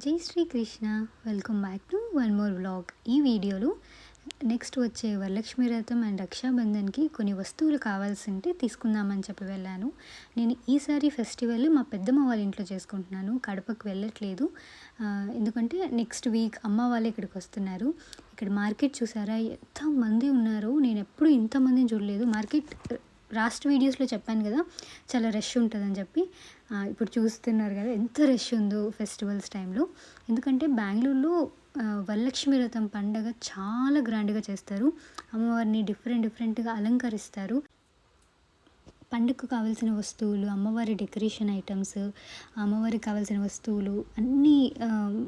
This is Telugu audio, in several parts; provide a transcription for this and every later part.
జై Sri Krishna. Welcome back to one more vlog. ఈ వీడియోలో నెక్స్ట్ వచ్చే వరలక్ష్మి వ్రతం అండ్ రక్షాబంధన్కి కొన్ని వస్తువులు కావాల్సింటే తీసుకుందామని చెప్పి వెళ్ళాను. నేను ఈసారి ఫెస్టివల్ మా పెద్దమ్మ వాళ్ళ ఇంట్లో చేసుకుంటున్నాను, కడపకు వెళ్ళట్లేదు. ఎందుకంటే నెక్స్ట్ వీక్ అమ్మ వాళ్ళు ఇక్కడికి వస్తున్నారు. ఇక్కడ మార్కెట్ చూసారా ఎంతమంది ఉన్నారో, నేను ఎప్పుడు ఇంతమందిని చూడలేదు. మార్కెట్ లాస్ట్ వీడియోస్లో చెప్పాను కదా చాలా రష్ ఉంటుందని చెప్పి. ఇప్పుడు చూస్తున్నారు కదా ఎంత రష్ ఉందో ఫెస్టివల్స్ టైంలో. ఎందుకంటే బెంగళూరులో వరలక్ష్మి వ్రతం పండగ చాలా గ్రాండ్గా చేస్తారు. అమ్మవారిని డిఫరెంట్గా అలంకరిస్తారు. పండుగకు కావాల్సిన వస్తువులు, అమ్మవారి డెకరేషన్ ఐటమ్స్, అమ్మవారికి కావాల్సిన వస్తువులు అన్నీ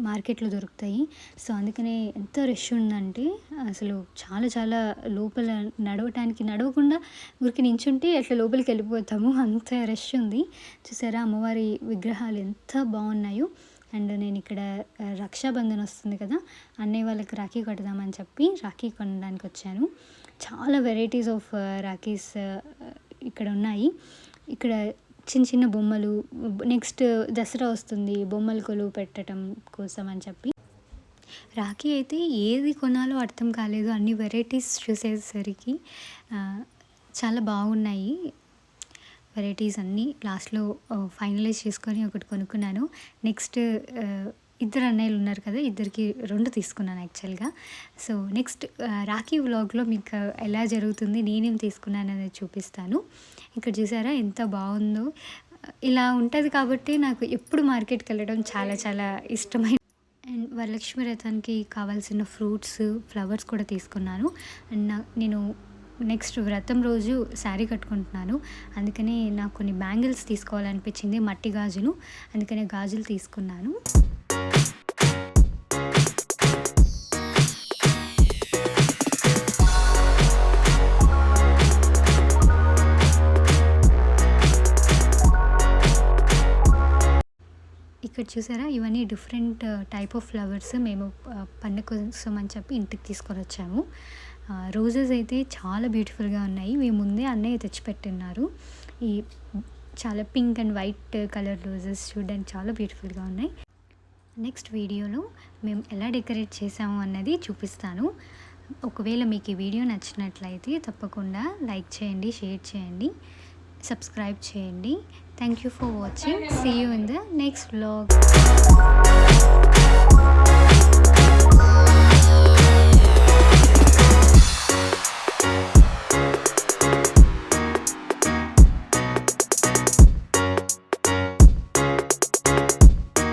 మార్కెట్లో దొరుకుతాయి. సో అందుకనే ఎంత రష్ ఉందంటే అసలు చాలా లోపల నడవకుండా ఊరికి నించుంటే అట్లా లోపలికి వెళ్ళిపోతాము, అంత రష్ ఉంది. చూసారా అమ్మవారి విగ్రహాలు ఎంత బాగున్నాయో. అండ్ నేను ఇక్కడ రక్షాబంధన్ వస్తుంది కదా, అన్నయ్య వాళ్ళకి రాఖీ కడదామని చెప్పి రాఖీ కొనడానికి వచ్చాను. చాలా వెరైటీస్ ఆఫ్ రాఖీస్ ఇక్కడ ఉన్నాయి. ఇక్కడ చిన్న బొమ్మలు, నెక్స్ట్ దసరా వస్తుంది, బొమ్మలు కొలువు పెట్టడం కోసం అని చెప్పి. రాఖీ అయితే ఏది కొనాలో అర్థం కాలేదు, అన్ని వెరైటీస్ చూసేసరికి చాలా బాగున్నాయి. వెరైటీస్ అన్నీ లాస్ట్లో ఫైనలైజ్ చేసుకొని ఒకటి కొనుక్కున్నాను. నెక్స్ట్ ఇద్దరు అన్నయ్యలు ఉన్నారు కదా, ఇద్దరికి 2 తీసుకున్నాను యాక్చువల్గా. సో నెక్స్ట్ రాఖీ వ్లాగ్లో మీకు ఎలా జరుగుతుంది, నేనేం తీసుకున్నాను అనేది చూపిస్తాను. ఇక్కడ చూసారా ఎంత బాగుందో. ఇలా ఉంటుంది కాబట్టి నాకు ఎప్పుడు మార్కెట్కి వెళ్ళడం చాలా ఇష్టమైన. అండ్ వరలక్ష్మి వ్రతానికి కావాల్సిన ఫ్రూట్స్, ఫ్లవర్స్ కూడా తీసుకున్నాను. అండ్ నేను నెక్స్ట్ వ్రతం రోజు శారీ కట్టుకుంటున్నాను, అందుకని నాకు కొన్ని బ్యాంగిల్స్ తీసుకోవాలనిపించింది, మట్టి గాజులు. అందుకనే గాజులు తీసుకున్నాను. ఇక్కడ చూసారా ఇవన్నీ డిఫరెంట్ టైప్ ఆఫ్ ఫ్లవర్స్ మేము పండుగ కోసం అని చెప్పి ఇంటికి తీసుకొని వచ్చాము. రోజెస్ అయితే చాలా బ్యూటిఫుల్గా ఉన్నాయి. ఇవి ముందే అన్నయ్య తెచ్చిపెట్టున్నారు. ఈ చాలా pink and white colour roses చూడడానికి చాలా బ్యూటిఫుల్గా ఉన్నాయి. నెక్స్ట్ వీడియోలో మేము ఎలా డెకరేట్ చేసాము అన్నది చూపిస్తాను. ఒకవేళ మీకు ఈ వీడియో నచ్చినట్లయితే తప్పకుండా లైక్ చేయండి, షేర్ చేయండి, సబ్స్క్రైబ్ చేయండి. Thank you for watching. See you in the next vlog.